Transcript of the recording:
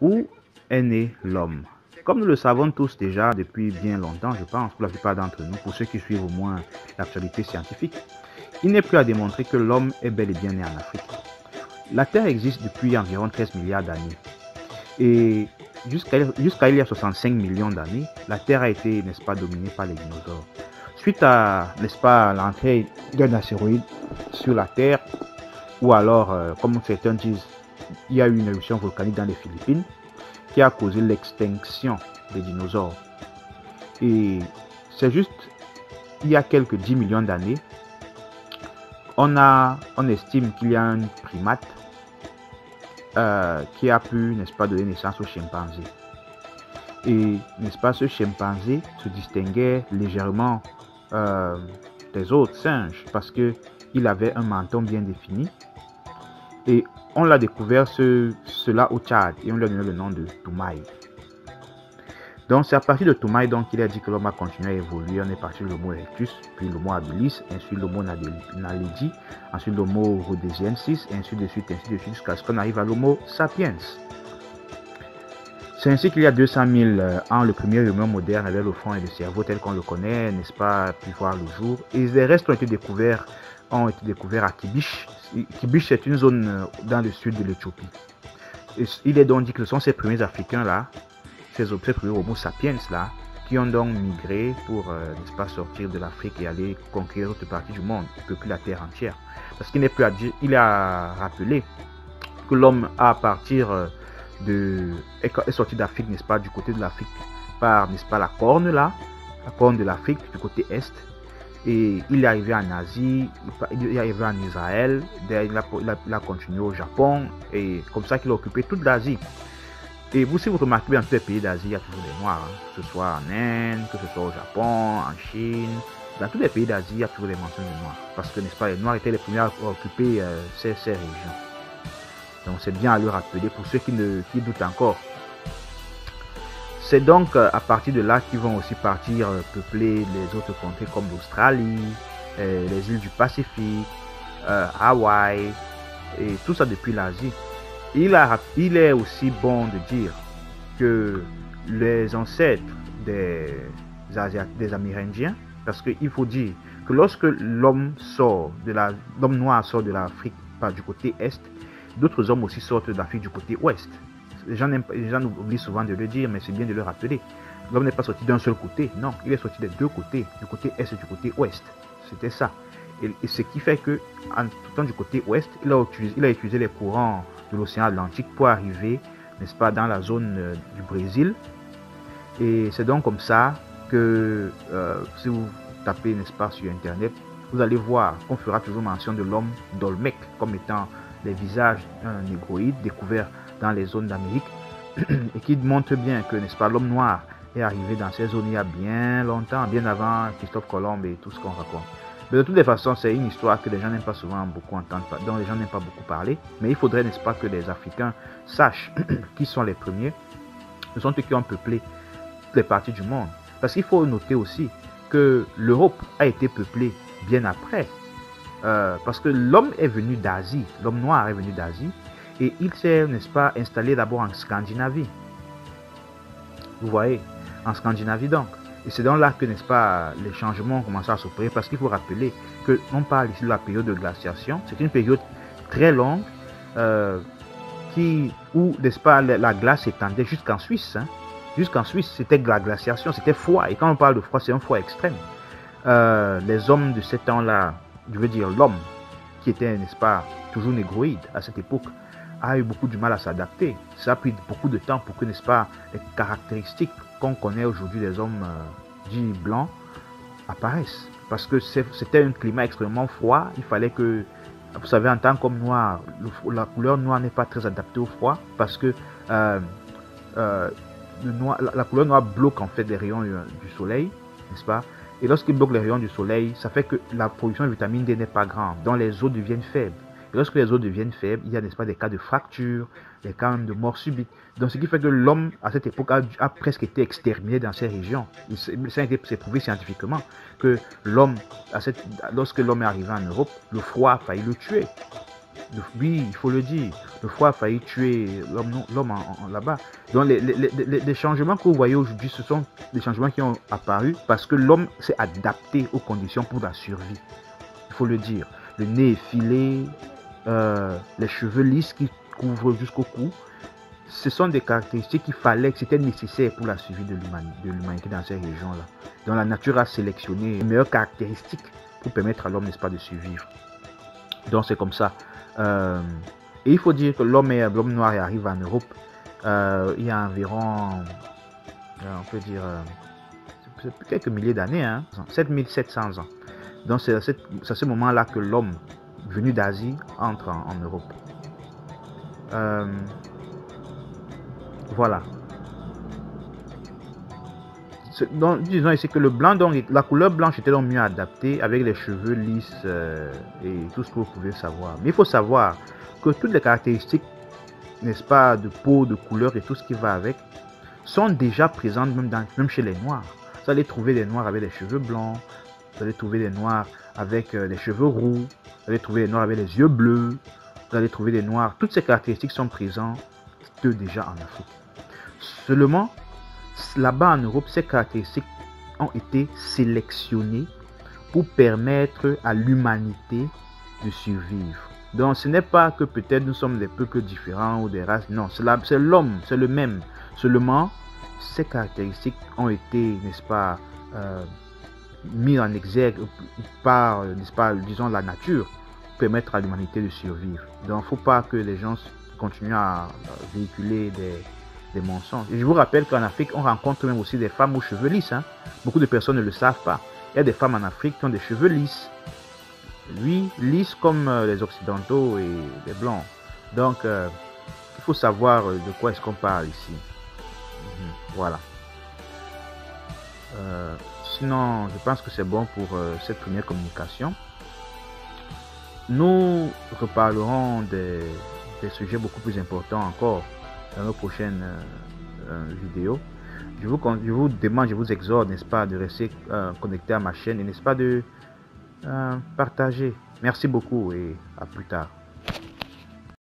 Où est né l'homme? Comme nous le savons tous déjà depuis bien longtemps, je pense, pour la plupart d'entre nous, pour ceux qui suivent au moins l'actualité scientifique, il n'est plus à démontrer que l'homme est bel et bien né en Afrique. La Terre existe depuis environ 13 milliards d'années. Et jusqu'à il y a 65 millions d'années, la Terre a été, n'est-ce pas, dominée par les dinosaures. Suite à, n'est-ce pas, l'entrée d'un astéroïde sur la Terre, ou alors, comme certains disent, il y a eu une éruption volcanique dans les Philippines qui a causé l'extinction des dinosaures. Et c'est juste, il y a quelques 10 millions d'années, on estime qu'il y a un primate qui a pu, n'est-ce pas, donner naissance au chimpanzé. Et, n'est-ce pas, ce chimpanzé se distinguait légèrement des autres singes parce qu'il avait un menton bien défini. Et on l'a découvert cela au Tchad et on lui a donné le nom de Toumaï. Donc c'est à partir de Toumaï qu'il a dit que l'homme a continué à évoluer. On est parti de l'Homo erectus, puis l'Homo habilis, ensuite l'Homo naledi, ensuite l'Homo rhodesiensis, et ainsi de suite, jusqu'à ce qu'on arrive à l'Homo sapiens. C'est ainsi qu'il y a 200 000 ans, le premier humain moderne avait le front et le cerveau tel qu'on le connaît, n'est-ce pas, pu voir le jour. Et les restes ont été découverts à Kibish. Kibish, c'est une zone dans le sud de l'Éthiopie. Il est donc dit que ce sont ces premiers Africains là, ces premiers Homo sapiens là, qui ont donc migré pour, n'est-ce pas, sortir de l'Afrique et aller conquérir d'autres parties du monde, peupler la terre entière. Parce qu'il n'est plus à dire, il a rappelé que l'homme à partir est sorti d'Afrique, n'est-ce pas, du côté de l'Afrique par, n'est-ce pas, la corne de l'Afrique du côté est. Et il est arrivé en Asie, il est arrivé en Israël, il a continué au Japon, et comme ça qu'il a occupé toute l'Asie. Et vous, si vous remarquez, dans tous les pays d'Asie, il y a toujours des Noirs, que ce soit en Inde, que ce soit au Japon, en Chine. Dans tous les pays d'Asie, il y a toujours des mentions de Noirs. Parce que, n'est-ce pas, les Noirs étaient les premiers à occuper ces régions. Donc c'est bien à le rappeler pour ceux qui doutent encore. C'est donc à partir de là qu'ils vont aussi partir peupler les autres contrées comme l'Australie, les îles du Pacifique, Hawaï, et tout ça depuis l'Asie. Il est aussi bon de dire que les ancêtres des Amérindiens, parce qu'il faut dire que lorsque l'homme noir sort de l'Afrique du côté est, d'autres hommes aussi sortent de l'Afrique du côté ouest. Les gens oublient souvent de le dire, mais c'est bien de le rappeler. L'homme n'est pas sorti d'un seul côté, non, il est sorti des deux côtés, du côté est et du côté ouest. C'était ça. Et ce qui fait que, en tout temps du côté ouest, il a utilisé les courants de l'océan Atlantique pour arriver, n'est-ce pas, dans la zone du Brésil. Et c'est donc comme ça que, si vous tapez, n'est-ce pas, sur Internet, vous allez voir qu'on fera toujours mention de l'homme Dolmec comme étant les visages d'un négroïde découvert dans les zones d'Amérique et qui montre bien que, n'est-ce pas, l'homme noir est arrivé dans ces zones il y a bien longtemps, bien avant Christophe Colomb et tout ce qu'on raconte. Mais de toutes les façons, c'est une histoire que les gens n'aiment pas souvent beaucoup entendre, dont les gens n'aiment pas beaucoup parler. Mais il faudrait, n'est-ce pas, que les Africains sachent qui sont les premiers. Ce sont eux qui ont peuplé toutes les parties du monde. Parce qu'il faut noter aussi que l'Europe a été peuplée bien après. Parce que l'homme est venu d'Asie, l'homme noir est venu d'Asie. Et il s'est, n'est-ce pas, installé d'abord en Scandinavie. Vous voyez, en Scandinavie donc. Et c'est donc là que, n'est-ce pas, les changements ont commencé à s'opérer, parce qu'il faut rappeler qu'on parle ici de la période de glaciation. C'est une période très longue où, n'est-ce pas, la glace s'étendait jusqu'en Suisse. Jusqu'en Suisse, c'était de la glaciation, c'était froid. Et quand on parle de froid, c'est un froid extrême. Les hommes de ces temps-là, je veux dire l'homme, qui était, n'est-ce pas, toujours négroïde à cette époque, a eu beaucoup de mal à s'adapter. Ça a pris beaucoup de temps pour que, n'est-ce pas, les caractéristiques qu'on connaît aujourd'hui des hommes dits blancs apparaissent. Parce que c'était un climat extrêmement froid. Il fallait que, vous savez, en tant qu'homme noir, la couleur noire n'est pas très adaptée au froid parce que la couleur noire bloque en fait les rayons du soleil, n'est-ce pas? Et lorsqu'il bloque les rayons du soleil, ça fait que la production de vitamine D n'est pas grande, donc les os deviennent faibles. Et lorsque les os deviennent faibles, il y a, n'est-ce pas, des cas de fracture, des cas de mort subite. Donc ce qui fait que l'homme, à cette époque, a presque été exterminé dans ces régions. C'est prouvé scientifiquement que l'homme, lorsque l'homme est arrivé en Europe, le froid a failli le tuer. Oui, il faut le dire. Le froid a failli tuer l'homme là-bas. Donc les changements que vous voyez aujourd'hui, ce sont des changements qui ont apparu parce que l'homme s'est adapté aux conditions pour la survie. Il faut le dire. Le nez effilé, les cheveux lisses qui couvrent jusqu'au cou, ce sont des caractéristiques qu'il fallait, que c'était nécessaire pour la survie de l'humanité dans ces régions-là. Donc la nature a sélectionné les meilleures caractéristiques pour permettre à l'homme, n'est-ce pas, de survivre. Donc c'est comme ça. Et il faut dire que l'homme noir arrive en Europe il y a environ, on peut dire, quelques milliers d'années, hein, 7700 ans. Donc c'est à ce moment-là que l'homme venu d'Asie entre en Europe. Voilà. Donc, disons ici que le blanc, donc la couleur blanche était donc mieux adaptée avec les cheveux lisses et tout ce que vous pouvez savoir. Mais il faut savoir que toutes les caractéristiques, n'est-ce pas, de peau, de couleur et tout ce qui va avec, sont déjà présentes même chez les noirs. Vous allez trouver des noirs avec des cheveux blancs, vous allez trouver des noirs avec des cheveux roux, vous allez trouver des noirs avec les yeux bleus, vous allez trouver des noirs. Toutes ces caractéristiques sont présentes déjà en Afrique. Seulement, là-bas en Europe, ces caractéristiques ont été sélectionnées pour permettre à l'humanité de survivre. Donc ce n'est pas que peut-être nous sommes des peuples différents ou des races, non, c'est l'homme, c'est le même. Seulement, ces caractéristiques ont été, n'est-ce pas, mis en exergue par, n'est-ce pas, disons la nature, pour permettre à l'humanité de survivre. Donc il ne faut pas que les gens continuent à véhiculer des mensonges. Et je vous rappelle qu'en Afrique, on rencontre même aussi des femmes aux cheveux lisses. Hein. Beaucoup de personnes ne le savent pas. Il y a des femmes en Afrique qui ont des cheveux lisses. Oui, lisses comme les Occidentaux et les Blancs. Donc, il faut savoir de quoi est-ce qu'on parle ici. Voilà. Sinon, je pense que c'est bon pour cette première communication. Nous reparlerons des sujets beaucoup plus importants encore dans nos prochaines vidéos. Je vous demande, je vous exhorte, n'est-ce pas, de rester connecté à ma chaîne et n'est-ce pas de partager. Merci beaucoup et à plus tard.